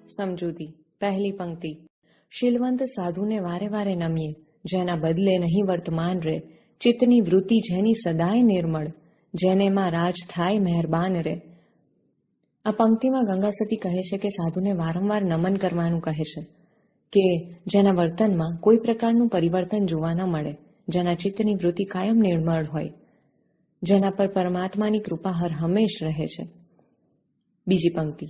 સમજૂતી પહેલી પંક્તિ. શીલવંત સાધુને વારે વારે નમીએ, જેના બદલે નહીં વર્તમાન રે, ચિત્તની વૃત્તિ જેની સદાય નિર્મળ, જેને માં રાજ થાય મહેરબાન રે. આ પંક્તિમાં ગંગાસતી કહે છે કે સાધુને વારંવાર નમન કરવાનું કહે છે, કે જેના વર્તનમાં કોઈ પ્રકારનું પરિવર્તન જોવા ન મળે, જેના ચિત્તની વૃત્તિ કાયમ નિર્મળ હોય, જેના પર પરમાત્માની કૃપા હર હંમેશ રહે છે. બીજી પંક્તિ.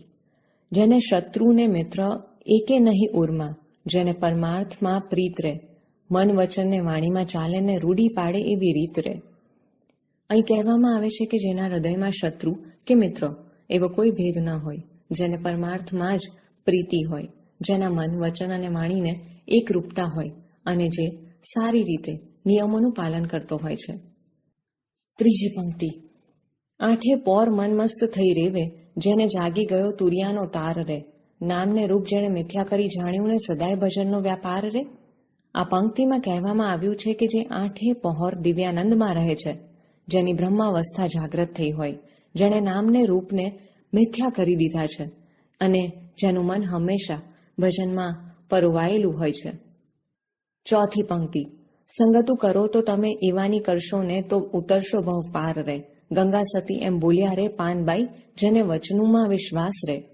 જેને શત્રુને મિત્ર એકે નહીં ઉર્મા, જેને પરમાર્થમાં પ્રીત રે, મન વચનને વાણીમાં ચાલે ને રૂઢી પાડે એવી રીત રે. અહીં કહેવામાં આવે છે કે જેના હૃદયમાં શત્રુ કે મિત્ર એવો કોઈ ભેદ ન હોય, જેને પરમાર્થમાં જ પ્રીતિ હોય, જેના મન વચન અને વાણીને એકરૂપતા હોય અને જે સારી રીતે નિયમોનું પાલન કરતો હોય છે. ત્રીજી પંક્તિ. આઠે પોર મન મસ્ત થઈ રેવે, જેને જાગી ગયો તુરિયાનો તાર રે, નામને રૂપ જેણે મિથ્યા કરી જાણ્યું ને સદાય ભજનનો વ્યાપાર રે. આ પંક્તિમાં કહેવામાં આવ્યું છે કે જે આઠે પહોર દિવ્યાનંદમાં રહે છે, જેની બ્રહ્માવસ્થા જાગ્રત થઈ હોય, જેણે નામને રૂપને મિથ્યા કરી દીધા છે અને જેનું મન હંમેશા ભજનમાં પરોવાયેલું હોય છે. ચોથી પંક્તિ. સંગતું કરો તો તમે એવાની કરશો ને તો ઉતરશો ભવ પાર રે, ગંગા સતી એમ બોલ્યા રે પાનબાઈ, જેને વચનુમાં વિશ્વાસ રે.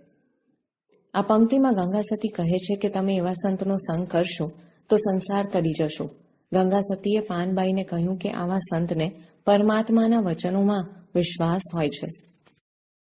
આ પંક્તિમાં ગંગા સતી કહે છે કે તમે એવા સંતનો સંગ કરશો તો સંસાર તરી જશો. ગંગા સતીએ પાનબાઈને કહ્યું કે આવા સંતને પરમાત્માના વચનોમાં વિશ્વાસ હોય છે.